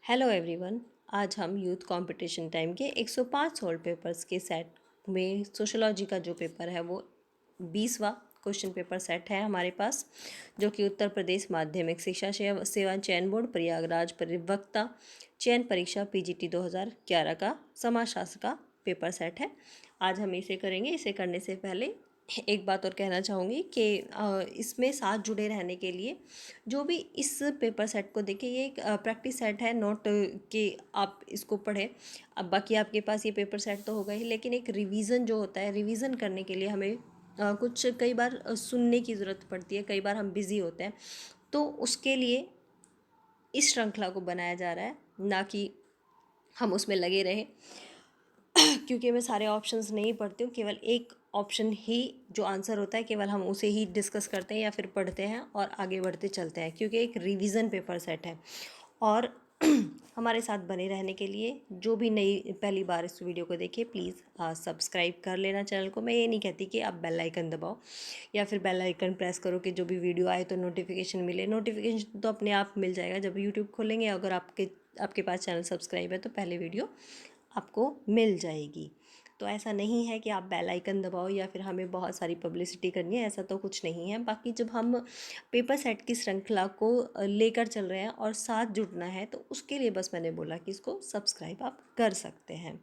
Hello everyone. आज हम youth competition time के 105 सोल्ड पेपर्स के सेट में सोशोलॉजी का जो पेपर है वो 20वां क्वेश्चन पेपर सेट है हमारे पास, जो कि उत्तर प्रदेश माध्यमिक शिक्षा सेवा चयन बोर्ड प्रयागराज परिवक्ता चयन परीक्षा पीजीटी 2011 का समाजशास्त्र का पेपर सेट है। आज हम इसे करेंगे। इसे करने से पहले एक बात और कहना चाहूँगी कि इसमें साथ जुड़े रहने के लिए जो भी इस पेपर सेट को देखें, ये एक प्रैक्टिस सेट है, नोट कि आप इसको पढ़ें। अब बाकी आपके पास ये पेपर सेट तो होगा ही, लेकिन एक रिवीजन जो होता है, रिवीजन करने के लिए हमें कुछ कई बार सुनने की ज़रूरत पड़ती है, कई बार हम बिज़ी होते हैं, तो उसके लिए इस श्रृंखला को बनाया जा रहा है, ना कि हम उसमें लगे रहें। क्योंकि मैं सारे ऑप्शंस नहीं पढ़ती हूँ, केवल एक ऑप्शन ही जो आंसर होता है केवल हम उसे ही डिस्कस करते हैं या फिर पढ़ते हैं और आगे बढ़ते चलते हैं, क्योंकि एक रिवीजन पेपर सेट है। और हमारे साथ बने रहने के लिए जो भी नई पहली बार इस वीडियो को देखिए, प्लीज़ सब्सक्राइब कर लेना चैनल को। मैं ये नहीं कहती कि आप बेल आइकन दबाओ या फिर बेल आइकन प्रेस करो कि जो भी वीडियो आए तो नोटिफिकेशन मिले। नोटिफिकेशन तो अपने आप मिल जाएगा जब यूट्यूब खोलेंगे। अगर आपके पास चैनल सब्सक्राइब है तो पहले वीडियो आपको मिल जाएगी। तो ऐसा नहीं है कि आप बेल आइकन दबाओ या फिर हमें बहुत सारी पब्लिसिटी करनी है, ऐसा तो कुछ नहीं है। बाकी जब हम पेपर सेट की श्रृंखला को लेकर चल रहे हैं और साथ जुड़ना है, तो उसके लिए बस मैंने बोला कि इसको सब्सक्राइब आप कर सकते हैं।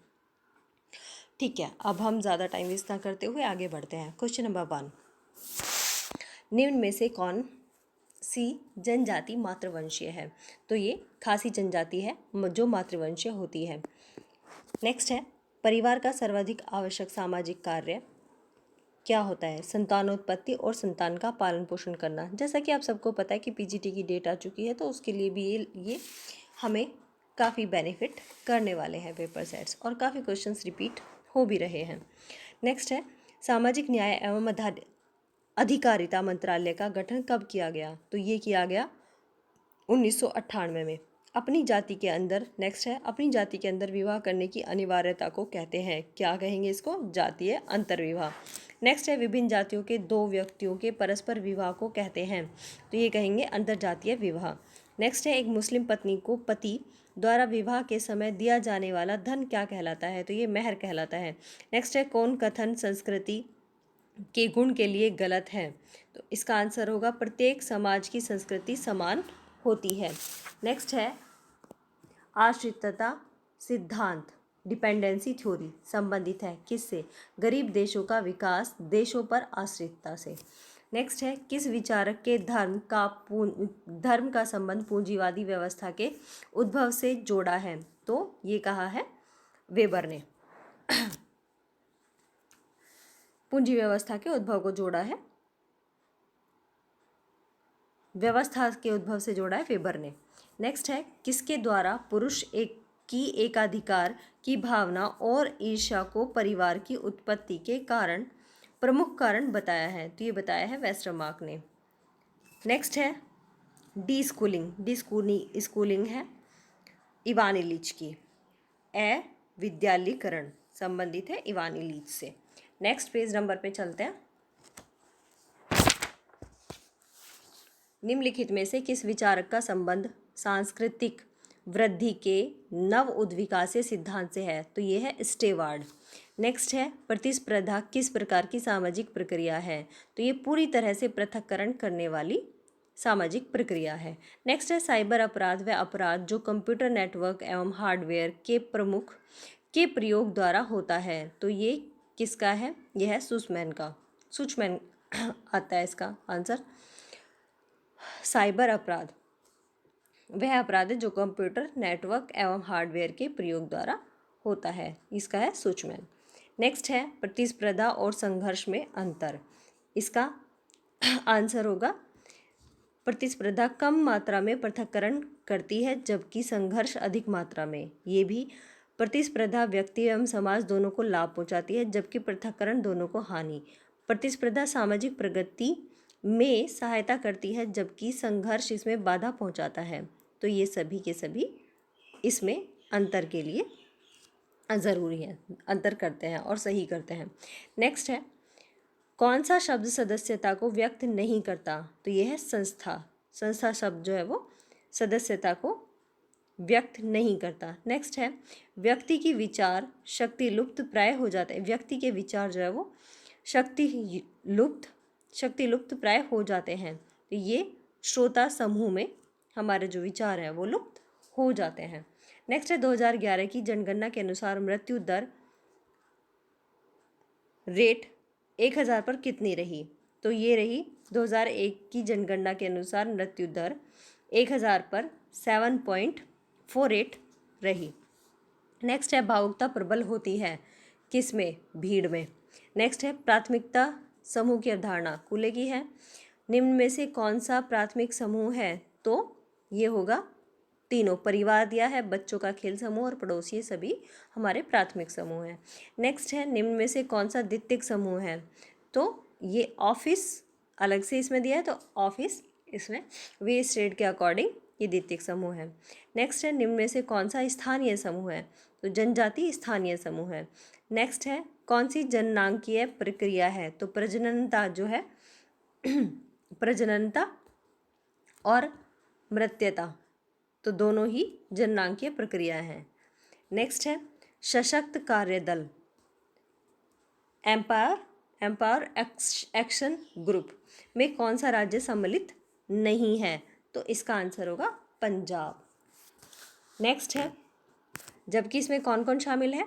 ठीक है, अब हम ज़्यादा टाइम वेस्ट ना करते हुए आगे बढ़ते हैं। क्वेश्चन नंबर 1, निम्न में से कौन सी जनजाति मातृवंशीय है? तो ये खासी जनजाति है जो मातृवंशीय होती है। नेक्स्ट है, परिवार का सर्वाधिक आवश्यक सामाजिक कार्य क्या होता है? संतानोत्पत्ति और संतान का पालन पोषण करना। जैसा कि आप सबको पता है कि पीजीटी की डेट आ चुकी है, तो उसके लिए भी ये हमें काफ़ी बेनिफिट करने वाले हैं पेपर सेट्स, और काफ़ी क्वेश्चंस रिपीट हो भी रहे हैं। नेक्स्ट है, सामाजिक न्याय एवं अधिकारिता मंत्रालय का गठन कब किया गया? तो ये किया गया 1998 में। अपनी जाति के अंदर, नेक्स्ट है, अपनी जाति के अंदर विवाह करने की अनिवार्यता को कहते हैं, क्या कहेंगे इसको? जातीय अंतर्विवाह। नेक्स्ट है, विभिन्न जातियों के दो व्यक्तियों के परस्पर विवाह को कहते हैं, तो ये कहेंगे अंतरजातीय विवाह। नेक्स्ट है, एक मुस्लिम पत्नी को पति द्वारा विवाह के समय दिया जाने वाला धन क्या कहलाता है? तो ये मेहर कहलाता है। नेक्स्ट है, कौन कथन संस्कृति के गुण के लिए गलत है? तो इसका आंसर होगा, प्रत्येक समाज की संस्कृति समान होती है। नेक्स्ट है, आश्रितता सिद्धांत डिपेंडेंसी थ्योरी संबंधित है किससे? गरीब देशों का विकास देशों पर आश्रितता से। नेक्स्ट है, किस विचारक के धर्म का संबंध पूंजीवादी व्यवस्था के उद्भव से जोड़ा है? तो ये कहा है वेबर ने। पूंजी व्यवस्था के उद्भव को जोड़ा है, व्यवस्था के उद्भव से जोड़ा है वेबर ने। नेक्स्ट है, किसके द्वारा पुरुष एकाधिकार की भावना और ईर्ष्या को परिवार की उत्पत्ति के प्रमुख कारण बताया है? तो ये बताया है वेस्टरमार्क ने। नेक्स्ट है, डी स्कूलिंग है इवान इलीच की। विद्यालीकरण संबंधित है इवान इलीच से। नेक्स्ट पेज नंबर पे चलते हैं। निम्नलिखित में से किस विचारक का संबंध सांस्कृतिक वृद्धि के नव उद्विकासीय सिद्धांत से है? तो ये है स्टेवार्ड। नेक्स्ट है, प्रतिस्पर्धा किस प्रकार की सामाजिक प्रक्रिया है? तो ये पूरी तरह से पृथक्करण करने वाली सामाजिक प्रक्रिया है। नेक्स्ट है, साइबर अपराध व अपराध जो कंप्यूटर नेटवर्क एवं हार्डवेयर के प्रयोग द्वारा होता है। तो ये किसका है? यह है सुचमैन आता है इसका आंसर। साइबर अपराध वह अपराध है जो कंप्यूटर नेटवर्क एवं हार्डवेयर के प्रयोग द्वारा होता है, इसका है सुचमैन। नेक्स्ट है, प्रतिस्पर्धा और संघर्ष में अंतर। इसका आंसर होगा, प्रतिस्पर्धा कम मात्रा में पृथक्करण करती है जबकि संघर्ष अधिक मात्रा में। ये भी, प्रतिस्पर्धा व्यक्ति एवं समाज दोनों को लाभ पहुंचाती है जबकि पृथक्करण दोनों को हानि। प्रतिस्पर्धा सामाजिक प्रगति में सहायता करती है जबकि संघर्ष इसमें बाधा पहुंचाता है। तो ये सभी के सभी इसमें अंतर के लिए ज़रूरी है, अंतर करते हैं और सही करते हैं। नेक्स्ट है, कौन सा शब्द सदस्यता को व्यक्त नहीं करता? तो ये है संस्था। संस्था शब्द जो है वो सदस्यता को व्यक्त नहीं करता। नेक्स्ट है व्यक्ति की विचार शक्ति लुप्त प्राय हो जाता है। व्यक्ति के विचार जो है वो शक्ति लुप्त प्राय हो जाते हैं। तो ये श्रोता समूह में हमारे जो विचार हैं वो लुप्त हो जाते हैं। नेक्स्ट है 2011 की जनगणना के अनुसार मृत्यु दर रेट 1000 पर कितनी रही? तो ये रही 2001 की जनगणना के अनुसार मृत्यु दर 1000 पर 7.48 रही। नेक्स्ट है भावुकता प्रबल होती है किस में? भीड़ में। नेक्स्ट है प्राथमिकता समूह की अवधारणा कूले की है। निम्न में से कौन सा प्राथमिक समूह है? तो ये होगा तीनों, परिवार दिया है, बच्चों का खेल समूह और पड़ोसी, सभी हमारे प्राथमिक समूह हैं। नेक्स्ट है निम्न में से कौन सा द्वितीयक समूह है? तो ये ऑफिस अलग से इसमें दिया है, तो ऑफिस इसमें वे स्टेट के अकॉर्डिंग ये द्वितीयक समूह है। नेक्स्ट है निम्न में से कौन सा स्थानीय समूह है? तो जनजाति स्थानीय समूह है। नेक्स्ट है कौन सी जननांकीय प्रक्रिया है? तो प्रजननता जो है प्रजननता और मृत्यता, तो दोनों ही जननांकीय प्रक्रिया हैं। नेक्स्ट है सशक्त कार्यदल एम्पावर एक्शन ग्रुप में कौन सा राज्य सम्मिलित नहीं है? तो इसका आंसर होगा पंजाब। नेक्स्ट है जबकि इसमें कौन कौन शामिल है?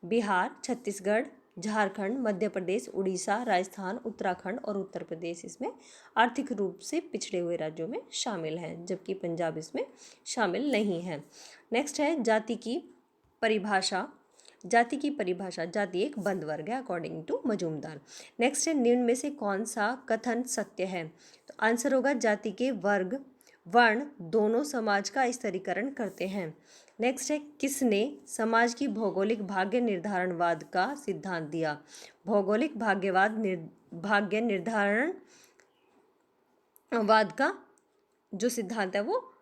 बिहार, छत्तीसगढ़, झारखंड, मध्य प्रदेश, उड़ीसा, राजस्थान, उत्तराखंड और उत्तर प्रदेश इसमें आर्थिक रूप से पिछड़े हुए राज्यों में शामिल हैं, जबकि पंजाब इसमें शामिल नहीं है। नेक्स्ट है जाति की परिभाषा जाति एक बंद वर्ग है अकॉर्डिंग टू मजूमदार। नेक्स्ट है निम्न में से कौन सा कथन सत्य है? तो आंसर होगा जाति के वर्ण दोनों समाज का स्तरीकरण करते हैं। नेक्स्ट है किसने समाज की भौगोलिक भाग्य निर्धारणवाद का सिद्धांत दिया? भौगोलिक भाग्य निर्धारणवाद का जो सिद्धांत है वो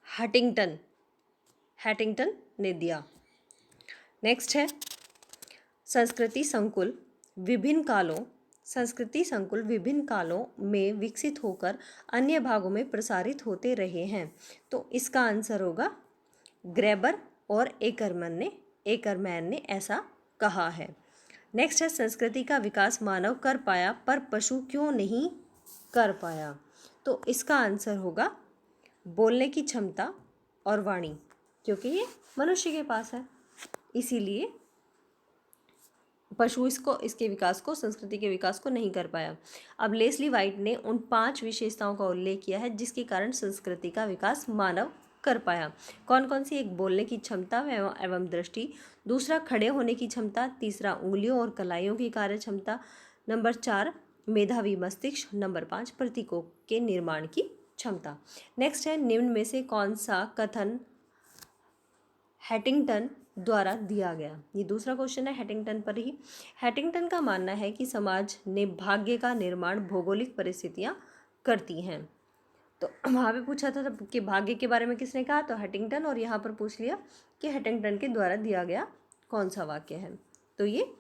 हैटिंगटन ने दिया। नेक्स्ट है संस्कृति संकुल विभिन्न कालों में विकसित होकर अन्य भागों में प्रसारित होते रहे हैं। तो इसका आंसर होगा ग्रेबर और एकरमैन ने ऐसा कहा है। नेक्स्ट है संस्कृति का विकास मानव कर पाया पर पशु क्यों नहीं कर पाया? तो इसका आंसर होगा बोलने की क्षमता और वाणी, क्योंकि ये मनुष्य के पास है, इसीलिए पशु इसके विकास को, संस्कृति के विकास को नहीं कर पाया। अब लेस्ली वाइट ने उन 5 विशेषताओं का उल्लेख किया है जिसके कारण संस्कृति का विकास मानव कर पाया। कौन कौन सी? एक बोलने की क्षमता एवं दृष्टि, दूसरा खड़े होने की क्षमता, तीसरा उंगलियों और कलाइयों की कार्य क्षमता, नंबर 4 मेधावी मस्तिष्क, नंबर 5 प्रतीकों के निर्माण की क्षमता। नेक्स्ट है निम्न में से कौन सा कथन हैटिंगटन द्वारा दिया गया? ये दूसरा क्वेश्चन है हैटिंगटन पर ही। हैटिंगटन का मानना है कि समाज ने भाग्य का निर्माण भौगोलिक परिस्थितियां करती हैं। तो वहाँ पे पूछा था कि भाग्य के बारे में किसने कहा? तो हैटिंगटन, और यहाँ पर पूछ लिया कि हैटिंगटन के द्वारा दिया गया कौन सा वाक्य है? तो ये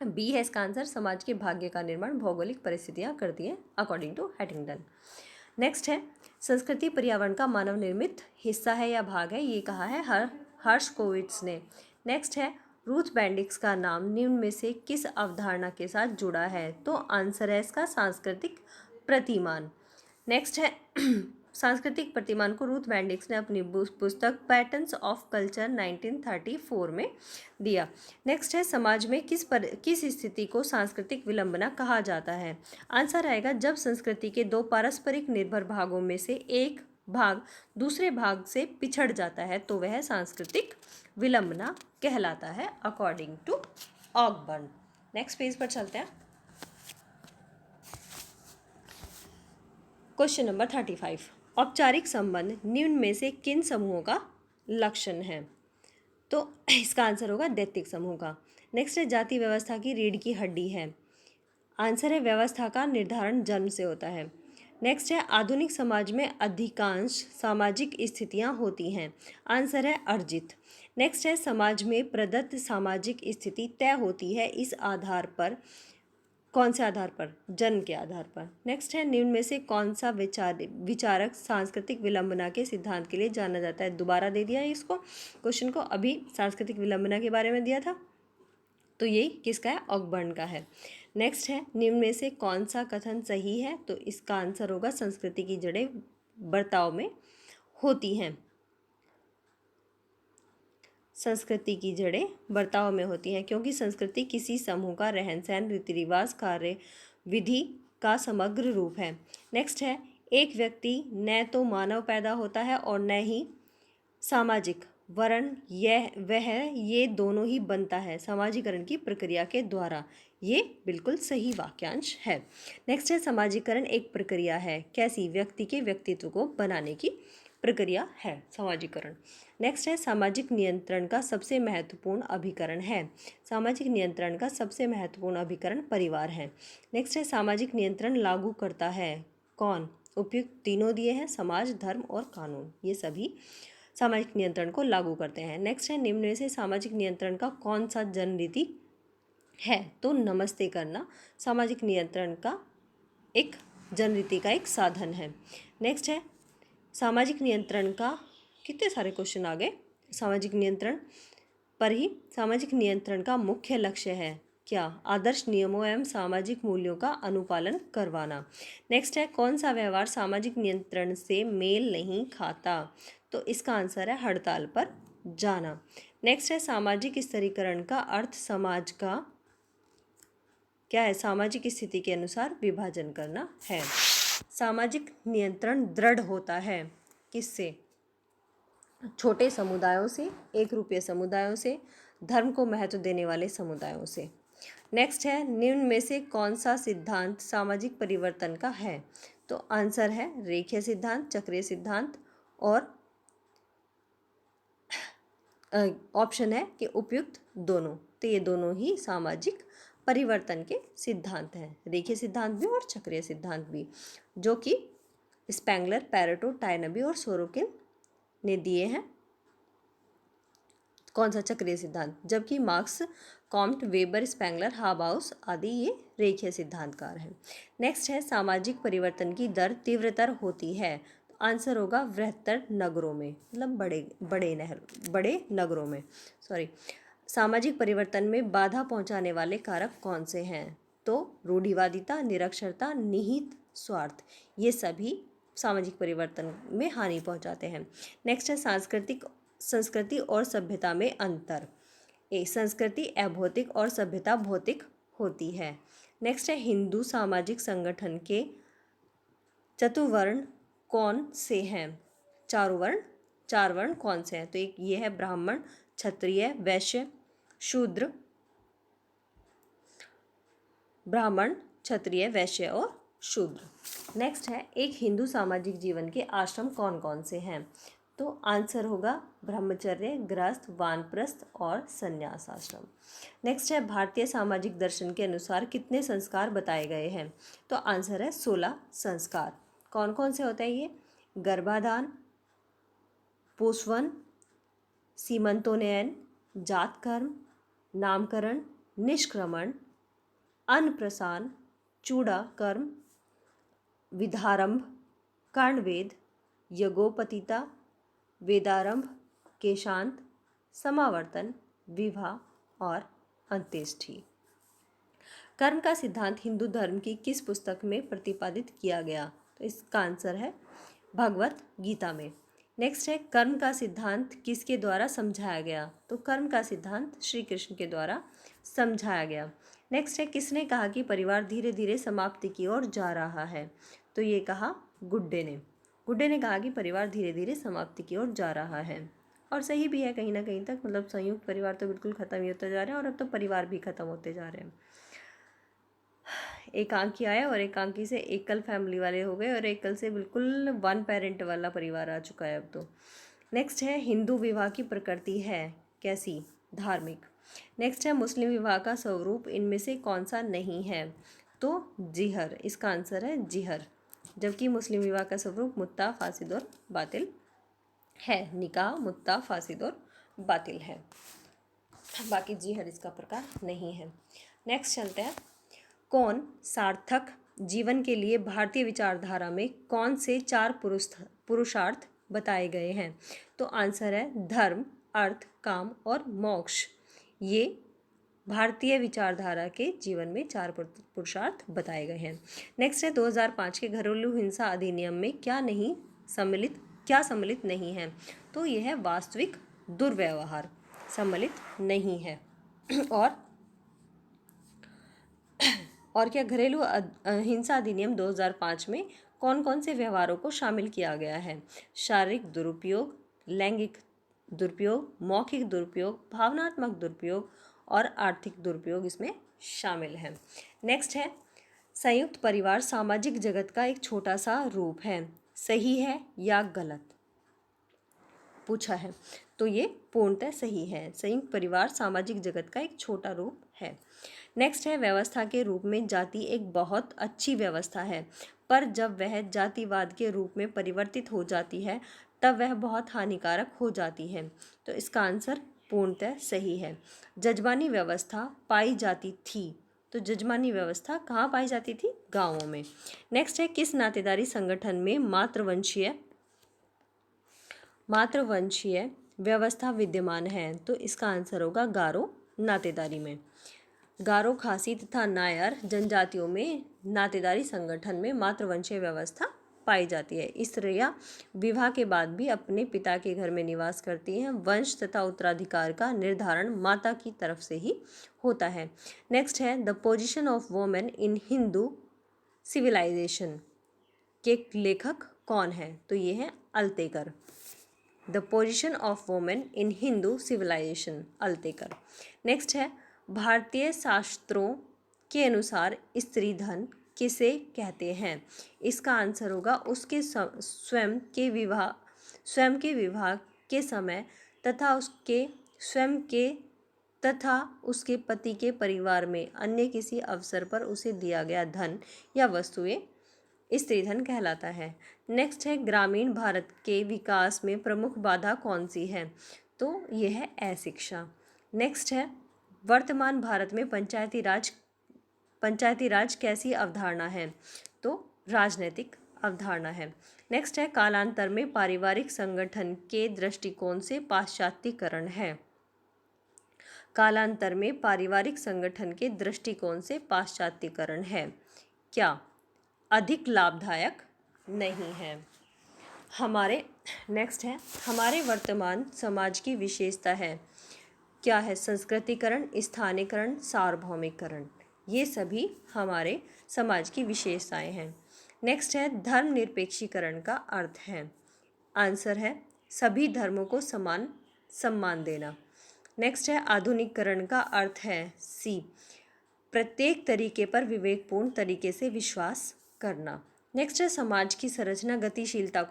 बी है इसका आंसर, समाज के भाग्य का निर्माण भौगोलिक परिस्थितियां करती हैं अकॉर्डिंग टू हैटिंगटन। नेक्स्ट है संस्कृति पर्यावरण का मानव निर्मित हिस्सा है या भाग है? ये कहा है हर्शकोविट्स ने। नेक्स्ट है रूथ बेंडिक्स का नाम निम्न में से किस अवधारणा के साथ जुड़ा है? तो आंसर है इसका सांस्कृतिक प्रतिमान। नेक्स्ट है सांस्कृतिक प्रतिमान को रूथ बेंडिक्स ने अपनी पुस्तक पैटर्न्स ऑफ कल्चर 1934 में दिया। नेक्स्ट है समाज में किस स्थिति को सांस्कृतिक विलंबना कहा जाता है? आंसर आएगा जब संस्कृति के 2 पारस्परिक निर्भर भागों में से एक भाग दूसरे भाग से पिछड़ जाता है, तो वह सांस्कृतिक विलंबना कहलाता है अकॉर्डिंग टू ऑकबर्न। नेक्स्ट पेज पर चलते हैं। क्वेश्चन नंबर 35, औपचारिक संबंध निम्न में से किन समूहों का लक्षण है? तो इसका आंसर होगा दैत्तिक समूह का। नेक्स्ट है जाति व्यवस्था की रीढ़ की हड्डी है। आंसर है व्यवस्था का निर्धारण जन्म से होता है। नेक्स्ट है आधुनिक समाज में अधिकांश सामाजिक स्थितियां होती हैं। आंसर है अर्जित। नेक्स्ट है समाज में प्रदत्त सामाजिक स्थिति तय होती है इस आधार पर कौन से आधार पर? जन्म के आधार पर। नेक्स्ट है, निम्न में से कौन सा विचारक सांस्कृतिक विलंबना के सिद्धांत के लिए जाना जाता है? दोबारा दे दिया है इसको क्वेश्चन को, अभी सांस्कृतिक विलंबना के बारे में दिया था, तो ये किसका है? ऑकबर्न का है। नेक्स्ट है, निम्न में से कौन सा कथन सही है? तो इसका आंसर होगा संस्कृति की जड़ें बर्ताव में होती हैं। संस्कृति की जड़ें बर्ताव में होती हैं, क्योंकि संस्कृति किसी समूह का रहन सहन, रीति रिवाज, कार्य विधि का समग्र रूप है। नेक्स्ट है, एक व्यक्ति न तो मानव पैदा होता है और न ही सामाजिक, वरन ये दोनों ही बनता है समाजीकरण की प्रक्रिया के द्वारा। ये बिल्कुल सही वाक्यांश है। नेक्स्ट है, समाजीकरण एक प्रक्रिया है। कैसी? व्यक्ति के व्यक्तित्व को बनाने की प्रक्रिया है समाजीकरण। नेक्स्ट है, सामाजिक नियंत्रण का सबसे महत्वपूर्ण अभिकरण है। सामाजिक नियंत्रण का सबसे महत्वपूर्ण अभिकरण परिवार है। नेक्स्ट है, सामाजिक नियंत्रण लागू करता है कौन? उपयुक्त तीनों दिए हैं, समाज, धर्म और कानून, ये सभी सामाजिक नियंत्रण को लागू करते हैं। नेक्स्ट है, निम्न में से सामाजिक नियंत्रण का कौन सा जनरीति है? तो नमस्ते करना सामाजिक नियंत्रण का एक जनरीति का एक साधन है। नेक्स्ट है, सामाजिक नियंत्रण का, कितने सारे क्वेश्चन आ गए सामाजिक नियंत्रण पर ही। सामाजिक नियंत्रण का मुख्य लक्ष्य है क्या? आदर्श नियमों एवं सामाजिक मूल्यों का अनुपालन करवाना। नेक्स्ट है, कौन सा व्यवहार सामाजिक नियंत्रण से मेल नहीं खाता? तो इसका आंसर है हड़ताल पर जाना। नेक्स्ट है, सामाजिक स्तरीकरण का अर्थ समाज का क्या है? सामाजिक स्थिति के अनुसार विभाजन करना है। सामाजिक नियंत्रण दृढ़ होता है किससे? छोटे समुदायों से, एक रूपीय समुदायों से, धर्म को महत्व देने वाले समुदायों से। नेक्स्ट है, निम्न में से कौन सा सिद्धांत सामाजिक परिवर्तन का है? तो आंसर है रेखीय सिद्धांत, चक्रीय सिद्धांत, और ऑप्शन है कि उपयुक्त दोनों। तो ये दोनों ही सामाजिक परिवर्तन के सिद्धांत हैं, रेखीय सिद्धांत भी और चक्रीय सिद्धांत भी, जो कि स्पेंगलर, पैरेटो, टायनबी और सोरोकिन ने दिए हैं। कौन सा? चक्रीय सिद्धांत। जबकि मार्क्स, कॉम्ट, वेबर, स्पेंगलर, हाबाउस आदि ये रेखीय सिद्धांतकार हैं। नेक्स्ट है, सामाजिक परिवर्तन की दर तीव्रतर होती है। आंसर होगा बृहत्तर नगरों में, मतलब बड़े नगरों में, सॉरी। सामाजिक परिवर्तन में बाधा पहुंचाने वाले कारक कौन से हैं? तो रूढ़िवादिता, निरक्षरता, निहित स्वार्थ, ये सभी सामाजिक परिवर्तन में हानि पहुंचाते हैं। नेक्स्ट है, संस्कृति और सभ्यता में अंतर। संस्कृति अभौतिक और सभ्यता भौतिक होती है। नेक्स्ट है, हिंदू सामाजिक संगठन के चतुर्वर्ण कौन से हैं? चार वर्ण कौन से हैं? तो एक ये है ब्राह्मण, क्षत्रिय, वैश्य, शूद्र। ब्राह्मण, क्षत्रिय, वैश्य और शूद्र। नेक्स्ट है, एक हिंदू सामाजिक जीवन के आश्रम कौन कौन से हैं? तो आंसर होगा ब्रह्मचर्य, गृहस्थ, वानप्रस्थ और संन्यास आश्रम। नेक्स्ट है, भारतीय सामाजिक दर्शन के अनुसार कितने संस्कार बताए गए हैं? तो आंसर है 16 संस्कार। कौन कौन से होते हैं ये? गर्भाधान, पोषवन, सीमंतोन्नयन, जातकर्म, नामकरण, निष्क्रमण, अन्नप्रसान, चूड़ाकर्म, विधारंभ, कर्णवेद, यज्ञोपवीता, वेदारंभ, केशांत, समावर्तन, विवाह और अंत्येष्टि। कर्म का सिद्धांत हिंदू धर्म की किस पुस्तक में प्रतिपादित किया गया? तो इसका आंसर है भगवत गीता में। नेक्स्ट है, कर्म का सिद्धांत किसके द्वारा समझाया गया? तो कर्म का सिद्धांत श्री कृष्ण के द्वारा समझाया गया। नेक्स्ट है, किसने कहा कि परिवार धीरे धीरे समाप्ति की ओर जा रहा है? तो ये कहा गुड्डे ने। गुड्डे ने कहा कि परिवार धीरे धीरे समाप्ति की ओर जा रहा है, और सही भी है कहीं ना कहीं तक। मतलब संयुक्त परिवार तो बिल्कुल ख़त्म ही होते जा रहे हैं, और अब तो परिवार भी ख़त्म होते जा रहे हैं। एकांकी आया और एकांकी से एकल फैमिली वाले हो गए, और एकल से बिल्कुल 1 पेरेंट वाला परिवार आ चुका है अब तो। नेक्स्ट है, हिंदू विवाह की प्रकृति है कैसी? धार्मिक। नेक्स्ट है, मुस्लिम विवाह का स्वरूप इनमें से कौन सा नहीं है? तो जिहर। इसका आंसर है जिहर। जबकि मुस्लिम विवाह का स्वरूप मुत्ता, फासिद और बातिल है। निकाह, मुत्ता, फासिद और बातिल है, बाकी जिहर इसका प्रकार नहीं है। नेक्स्ट चलते हैं, कौन सार्थक जीवन के लिए भारतीय विचारधारा में कौन से 4 पुरुषार्थ बताए गए हैं? तो आंसर है धर्म, अर्थ, काम और मोक्ष। ये भारतीय विचारधारा के जीवन में 4 पुरुषार्थ बताए गए हैं। नेक्स्ट है 2005 के घरेलू हिंसा अधिनियम में क्या सम्मिलित नहीं है? तो यह है वास्तविक दुर्व्यवहार, सम्मिलित नहीं है। और क्या घरेलू हिंसा अधिनियम 2005 में कौन कौन से व्यवहारों को शामिल किया गया है? शारीरिक दुरुपयोग, लैंगिक दुरुपयोग, मौखिक दुरुपयोग, भावनात्मक दुरुपयोग और आर्थिक दुरुपयोग इसमें शामिल है। नेक्स्ट है संयुक्त परिवार सामाजिक जगत का एक छोटा सा रूप है, सही है या गलत? पूछा है, तो ये पूर्णतः सही है। संयुक्त परिवार सामाजिक जगत का एक छोटा रूप है। नेक्स्ट है व्यवस्था के रूप में जाति एक बहुत अच्छी व्यवस्था है, पर जब वह जातिवाद के रूप में परिवर्तित हो जाती है तब वह बहुत हानिकारक हो जाती है। तो इसका आंसर पूर्णतः सही है। जजमानी व्यवस्था पाई जाती थी, तो जजमानी व्यवस्था कहाँ पाई जाती थी? गाँवों में। नेक्स्ट है किस नातेदारी संगठन में मातृवंशीय व्यवस्था विद्यमान है? तो इसका आंसर होगा गारो नातेदारी में। गारो, खासी तथा नायर जनजातियों में नातेदारी संगठन में मातृवंशीय व्यवस्था पाई जाती है। स्त्रियां विवाह के बाद भी अपने पिता के घर में निवास करती हैं। वंश तथा उत्तराधिकार का निर्धारण माता की तरफ से ही होता है। नेक्स्ट है the position of women in Hindu civilisation के लेखक कौन है? तो ये है Altekar. The position of women in Hindu civilisation, Altekar. Next है भारतीय शास्त्रों के अनुसार स्त्री धन किसे कहते हैं? इसका आंसर होगा उसके स्वयं के विवाह के समय तथा उसके पति के परिवार में अन्य किसी अवसर पर उसे दिया गया धन या वस्तुएं स्त्री धन कहलाता है। नेक्स्ट है ग्रामीण भारत के विकास में प्रमुख बाधा कौन सी है? तो यह है अशिक्षा। नेक्स्ट है वर्तमान भारत में पंचायती राज कैसी अवधारणा है? तो राजनीतिक अवधारणा है। नेक्स्ट है कालांतर में पारिवारिक संगठन के दृष्टिकोण से पाश्चात्यकरण है। कालांतर में पारिवारिक संगठन के दृष्टिकोण से पाश्चात्यकरण है, क्या अधिक लाभदायक नहीं है? नेक्स्ट है हमारे वर्तमान समाज की विशेषता है, क्या है? संस्कृतिकरण, स्थानीयकरण, सार्वभौमिकरण, ये सभी हमारे समाज की विशेषताएं हैं। नेक्स्ट है धर्मनिरपेक्षीकरण का अर्थ है, आंसर है सभी धर्मों को समान सम्मान देना। नेक्स्ट है आधुनिकीकरण का अर्थ है सी, प्रत्येक तरीके पर विवेकपूर्ण तरीके से विश्वास करना। नेक्स्ट है समाज की संरचना गतिशीलता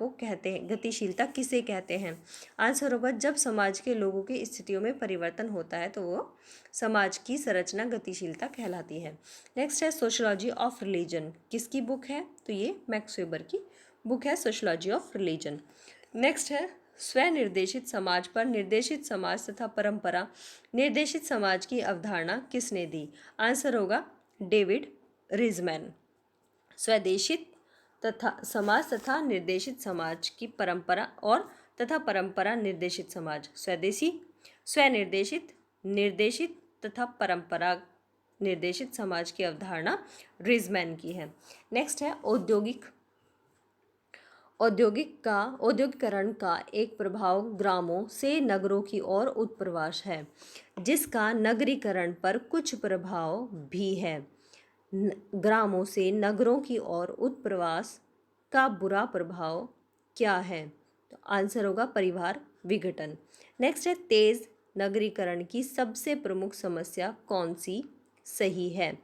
किसे कहते हैं? आंसर होगा जब समाज के लोगों की स्थितियों में परिवर्तन होता है तो वो समाज की संरचना गतिशीलता कहलाती है। नेक्स्ट है सोशियोलॉजी ऑफ रिलीजन, किसकी बुक है? तो ये मैक्स वेबर की बुक है सोशियोलॉजी ऑफ रिलीजन। नेक्स्ट है स्वनिर्देशित समाज पर निर्देशित समाज तथा परंपरा निर्देशित समाज की अवधारणा किसने दी? आंसर होगा डेविड रिजमैन। स्वदेशित तथा समाज तथा निर्देशित समाज की परंपरा परंपरा निर्देशित समाज, स्वदेशी, स्वनिर्देशित, निर्देशित तथा परंपरा निर्देशित समाज की अवधारणा रिजमैन की है। नेक्स्ट है औद्योगिकरण का एक प्रभाव ग्रामों से नगरों की ओर उत्प्रवास है, जिसका नगरीकरण पर कुछ प्रभाव भी है। ग्रामों से नगरों की ओर उत्प्रवास का बुरा प्रभाव क्या है? तो आंसर होगा परिवार विघटन। नेक्स्ट है तेज नगरीकरण की सबसे प्रमुख समस्या कौन सी सही है?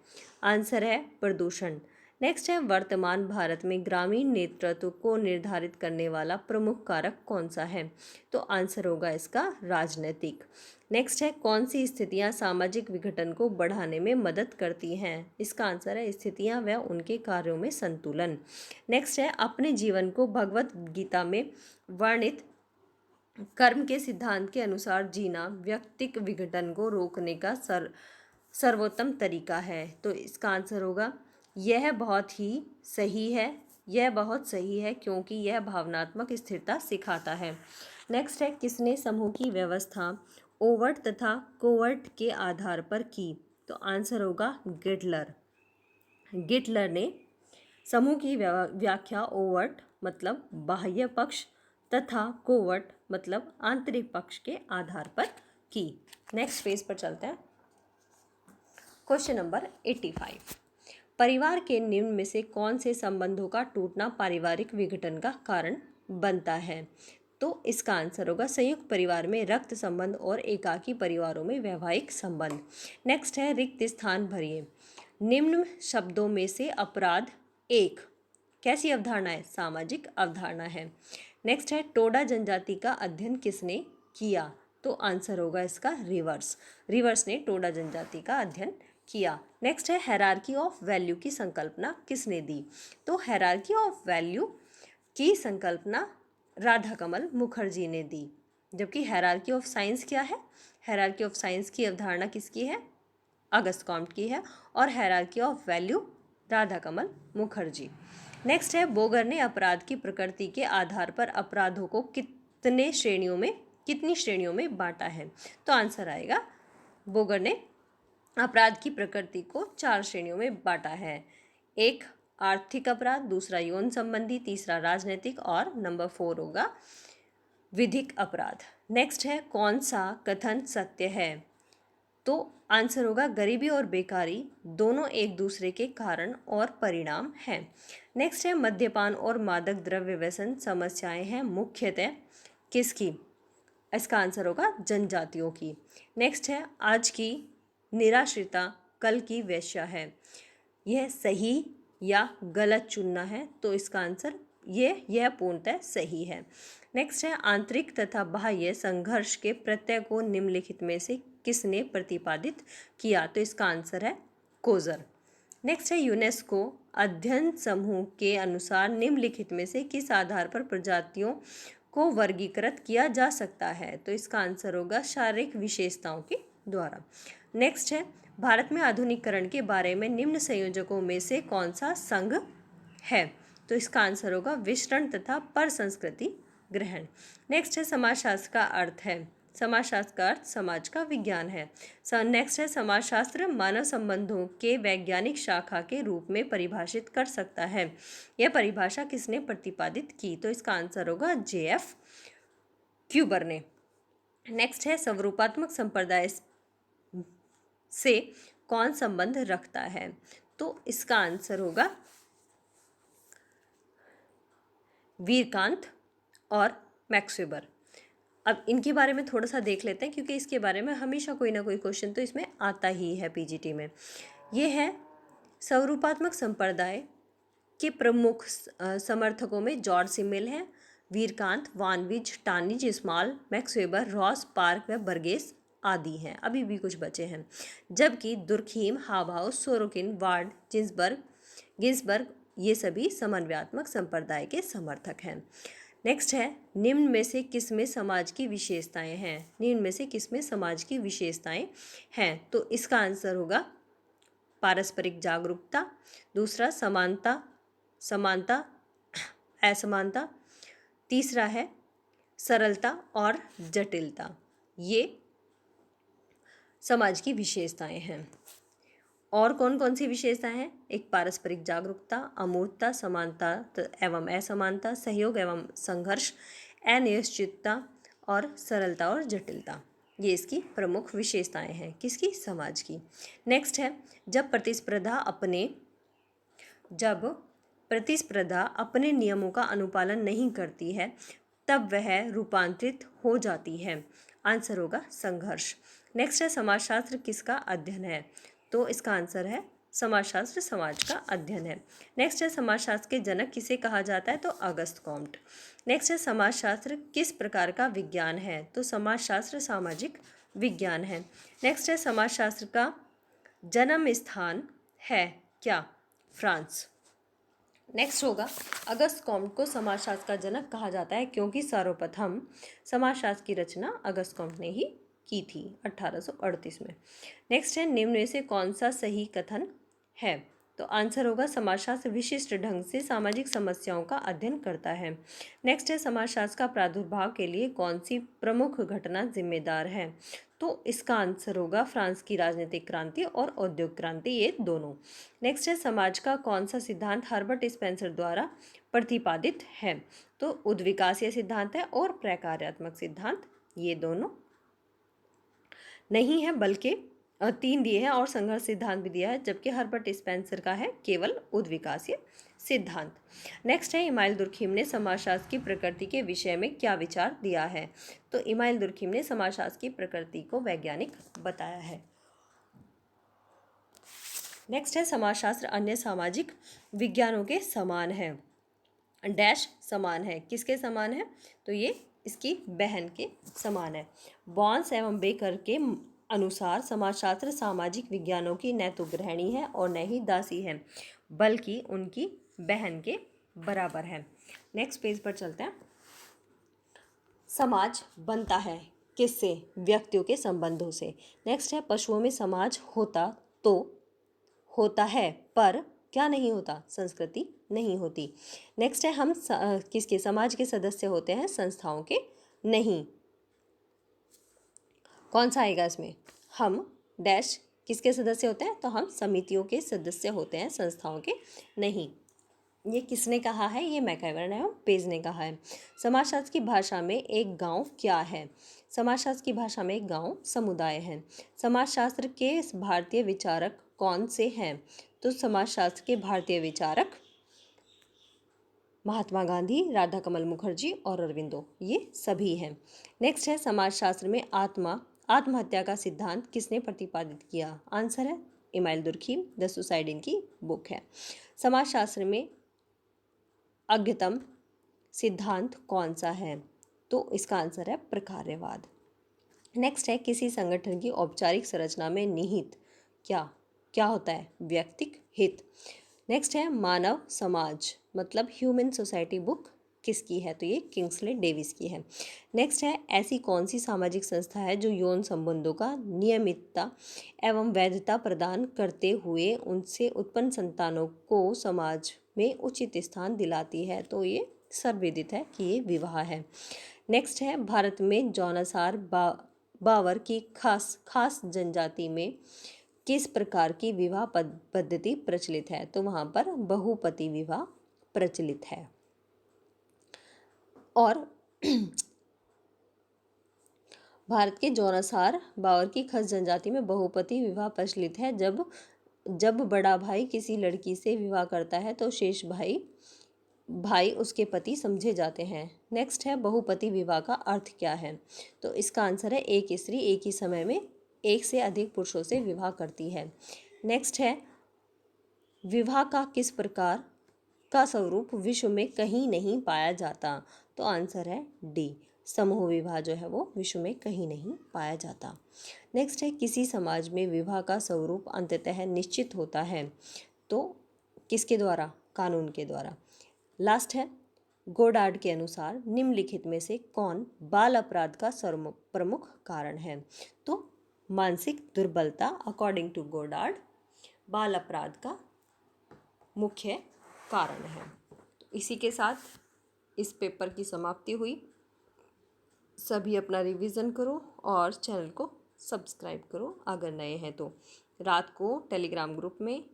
आंसर है प्रदूषण। नेक्स्ट है वर्तमान भारत में ग्रामीण नेतृत्व को निर्धारित करने वाला प्रमुख कारक कौन सा है? तो आंसर होगा इसका राजनीतिक। नेक्स्ट है कौन सी स्थितियां सामाजिक विघटन को बढ़ाने में मदद करती हैं? इसका आंसर है स्थितियां व उनके कार्यों में संतुलन। नेक्स्ट है अपने जीवन को भगवत गीता में वर्णित कर्म के सिद्धांत के अनुसार जीना व्यक्तिक विघटन को रोकने का सर्वोत्तम तरीका है। तो इसका आंसर होगा यह बहुत ही सही है, यह बहुत सही है क्योंकि यह भावनात्मक स्थिरता सिखाता है। नेक्स्ट है, किसने समूह की व्यवस्था ओवर्ट तथा कोवर्ट के आधार पर की? तो आंसर होगा गिटलर। गिटलर ने समूह की व्याख्या ओवर्ट मतलब बाह्य पक्ष तथा कोवर्ट मतलब आंतरिक पक्ष के आधार पर की। नेक्स्ट पेज पर चलते हैं। क्वेश्चन नंबर 85, परिवार के निम्न में से कौन से संबंधों का टूटना पारिवारिक विघटन का कारण बनता है? तो इसका आंसर होगा संयुक्त परिवार में रक्त संबंध और एकाकी परिवारों में वैवाहिक संबंध। नेक्स्ट है, रिक्त स्थान भरिए। निम्न शब्दों में से अपराध एक कैसी अवधारणा है? सामाजिक अवधारणा है। नेक्स्ट है, टोडा जनजाति का अध्ययन किसने किया? तो आंसर होगा इसका रिवर्स। रिवर्स ने टोडा जनजाति का अध्ययन किया। नेक्स्ट है, हायरार्की ऑफ वैल्यू की संकल्पना किसने दी? तो हायरार्की ऑफ वैल्यू की संकल्पना राधा कमल मुखर्जी ने दी। जबकि हायरार्की ऑफ साइंस क्या है? हायरार्की ऑफ साइंस की अवधारणा किसकी है? अगस्त कॉम्ट की है। और hierarchy of value Radha Kamal Mukherjee. Next है, बोगर ने अपराध की प्रकृति के आधार पर अपराधों को कितनी श्रेणियों में बांटा है? तो आंसर आएगा, बोगर ने अपराध की प्रकृति को 4 श्रेणियों में बांटा है। एक आर्थिक अपराध, दूसरा यौन संबंधी, तीसरा राजनीतिक और नंबर 4 होगा विधिक अपराध। नेक्स्ट है, कौन सा कथन सत्य है? तो आंसर होगा गरीबी और बेकारी दोनों एक दूसरे के कारण और परिणाम हैं। नेक्स्ट है, मद्यपान और मादक द्रव्य व्यसन समस्याएं हैं मुख्यतः किसकी? इसका आंसर होगा जनजातियों की। नेक्स्ट है, आज की निराश्रिता कल की वेश्या है। यह सही या गलत चुनना है? तो इसका आंसर यह पूर्णतः सही है। नेक्स्ट है, आंतरिक तथा बाह्य संघर्ष के प्रत्यय को निम्नलिखित में से किसने प्रतिपादित किया? तो इसका आंसर है कोजर। नेक्स्ट है, यूनेस्को अध्ययन समूह के अनुसार निम्नलिखित में से किस आधार पर प्रजातियों को वर्गीकृत किया जा सकता है? तो इसका आंसर होगा शारीरिक विशेषताओं के द्वारा। नेक्स्ट है, भारत में आधुनिकीकरण के बारे में निम्न संयोजकों में से कौन सा संघ है? तो इसका आंसर होगा विसरण तथा पर संस्कृति ग्रहण। नेक्स्ट है, समाजशास्त्र का अर्थ है? समाजशास्त्र का अर्थ समाज का विज्ञान है। नेक्स्ट है, समाजशास्त्र मानव संबंधों के वैज्ञानिक शाखा के रूप में परिभाषित कर सकता है। यह परिभाषा किसने प्रतिपादित की? तो इसका आंसर होगा JF क्यूबर ने। नेक्स्ट है, स्वरूपात्मक संप्रदाय से कौन संबंध रखता है? तो इसका आंसर होगा वीरकांत और मैक्स वेबर। अब इनके बारे में थोड़ा सा देख लेते हैं क्योंकि इसके बारे में हमेशा कोई ना कोई क्वेश्चन तो इसमें आता ही है PGT में। ये है, स्वरूपात्मक संप्रदाय के प्रमुख समर्थकों में जॉर्ज सिमेल हैं, Vierkandt, von Wiese, Tonnies, Small, Max Weber, Ross, Park व बर्गेस आदि हैं। अभी भी कुछ बचे हैं। जबकि Durkheim, House, Sorokin, Ward, Ginsberg ये सभी समन्वयात्मक संप्रदाय के समर्थक हैं। नेक्स्ट है, निम्न में से किसमें समाज की विशेषताएं हैं? निम्न में से किसमें समाज की विशेषताएं हैं? तो इसका आंसर होगा पारस्परिक जागरूकता, दूसरा समानता असमानता, तीसरा है सरलता और जटिलता। ये समाज की विशेषताएं हैं। और कौन कौन सी विशेषताएं हैं? एक पारस्परिक जागरूकता, अमूर्तता, समानता एवं असमानता, सहयोग एवं संघर्ष, अनिश्चितता और सरलता और जटिलता। ये इसकी प्रमुख विशेषताएं हैं। किसकी? समाज की। नेक्स्ट है, जब प्रतिस्पर्धा अपने नियमों का अनुपालन नहीं करती है तब वह रूपांतरित हो जाती है। आंसर होगा संघर्ष। नेक्स्ट है, समाजशास्त्र किसका अध्ययन है? तो इसका आंसर है समाजशास्त्र समाज का अध्ययन है। नेक्स्ट है, समाजशास्त्र के जनक किसे कहा जाता है? तो अगस्त कॉम्ट। नेक्स्ट है, समाजशास्त्र किस प्रकार का विज्ञान है? तो समाजशास्त्र सामाजिक विज्ञान है। नेक्स्ट है, समाजशास्त्र का जन्म स्थान है क्या? फ्रांस। नेक्स्ट होगा, अगस्त कॉम्ट को समाजशास्त्र का जनक कहा जाता है क्योंकि सर्वप्रथम समाजशास्त्र की रचना अगस्त कॉम्ट ने ही की थी 1838 में। नेक्स्ट है, निम्न में से कौन सा सही कथन है? तो आंसर होगा समाजशास्त्र विशिष्ट ढंग से सामाजिक समस्याओं का अध्ययन करता है। नेक्स्ट है, समाजशास्त्र का प्रादुर्भाव के लिए कौन सी प्रमुख घटना जिम्मेदार है? तो इसका आंसर होगा फ्रांस की राजनीतिक क्रांति और औद्योगिक क्रांति, ये दोनों। नेक्स्ट है, समाज का कौन सा सिद्धांत हर्बर्ट स्पेंसर द्वारा प्रतिपादित है? तो उद्विकासीय सिद्धांत है और प्रकार्यात्मक सिद्धांत, ये दोनों नहीं है, बल्कि 3 दिए हैं और संघर्ष सिद्धांत भी दिया है, जबकि हर्बर्ट स्पेंसर का है केवल उद्विकासीय सिद्धांत। नेक्स्ट है, इमाइल दुर्खिम ने समाजशास्त्र की प्रकृति के विषय में क्या विचार दिया है? तो इमाइल दुर्खिम ने समाजशास्त्र की प्रकृति को वैज्ञानिक बताया है। नेक्स्ट है, समाजशास्त्र अन्य सामाजिक विज्ञानों के समान है। डैश समान है, किसके समान है? तो ये इसकी बहन के समान है। बॉन्स एवं बेकर के अनुसार समाजशास्त्र सामाजिक विज्ञानों की न तो गृहिणी है और न ही दासी है, बल्कि उनकी बहन के बराबर है। नेक्स्ट पेज पर चलते हैं। समाज बनता है किससे? व्यक्तियों के संबंधों से। नेक्स्ट है, पशुओं में समाज होता है पर क्या नहीं होता? संस्कृति नहीं होती। नेक्स्ट है, हम किसके समाज के सदस्य होते हैं? संस्थाओं के नहीं। कौन सा आएगा इसमें? हम डैश किसके सदस्य होते हैं? तो हम समितियों के सदस्य होते हैं, संस्थाओं के नहीं। ये किसने कहा है? ये मैकइवर ने पेज ने कहा है। समाजशास्त्र की भाषा में एक गांव क्या है? समाजशास्त्र की भाषा में एक गांव समुदाय है। समाजशास्त्र के भारतीय विचारक कौन से हैं? तो समाजशास्त्र के भारतीय विचारक महात्मा गांधी, राधा कमल मुखर्जी और अरविंदो, ये सभी हैं। नेक्स्ट है, समाजशास्त्र में आत्महत्या का सिद्धांत किसने प्रतिपादित किया? आंसर है इमाइल दुर्खिम, द सुसाइड इनकी बुक है। समाजशास्त्र में अग्रतम सिद्धांत कौन सा है? तो इसका आंसर है प्रकार्यवाद। नेक्स्ट है, किसी संगठन की औपचारिक संरचना में निहित क्या होता है? व्यक्तिक हित। नेक्स्ट है, मानव समाज मतलब ह्यूमन सोसाइटी बुक किसकी है? तो ये किंग्सले डेविस की है। नेक्स्ट है, ऐसी कौन सी सामाजिक संस्था है जो यौन संबंधों का नियमितता एवं वैधता प्रदान करते हुए उनसे उत्पन्न संतानों को समाज में उचित स्थान दिलाती है? तो ये सर्वविदित है कि ये विवाह है। नेक्स्ट है, भारत में जौनासार बावर की खास जनजाति में किस प्रकार की विवाह पद्धति प्रचलित है? तो वहाँ पर बहुपति विवाह प्रचलित है। और भारत के जौनासार बावर की खास जनजाति में बहुपति विवाह प्रचलित है। जब बड़ा भाई किसी लड़की से विवाह करता है तो शेष भाई उसके पति समझे जाते हैं। नेक्स्ट है, बहुपति विवाह का अर्थ क्या है? तो इसका आंसर है एक स्त्री एक ही समय में एक से अधिक पुरुषों से विवाह करती है। नेक्स्ट है, विवाह का किस प्रकार का स्वरूप विश्व में कहीं नहीं पाया जाता? तो आंसर है डी, समूह विवाह जो है वो विश्व में कहीं नहीं पाया जाता। नेक्स्ट है, किसी समाज में विवाह का स्वरूप अंततः निश्चित होता है, तो किसके द्वारा? कानून के द्वारा। लास्ट है, गोडार्ड के अनुसार निम्नलिखित में से कौन बाल अपराध का प्रमुख कारण है? तो मानसिक दुर्बलता अकॉर्डिंग टू गोडार्ड बाल अपराध का मुख्य कारण है। इसी के साथ इस पेपर की समाप्ति हुई। सभी अपना रिवीजन करो और चैनल को सब्सक्राइब करो अगर नए हैं तो। रात को टेलीग्राम ग्रुप में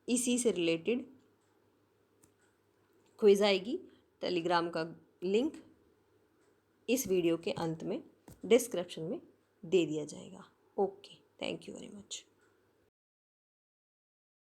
इसी से रिलेटेड क्विज आएगी। टेलीग्राम का लिंक इस वीडियो के अंत में डिस्क्रिप्शन में दे दिया जाएगा। Okay, thank you very much.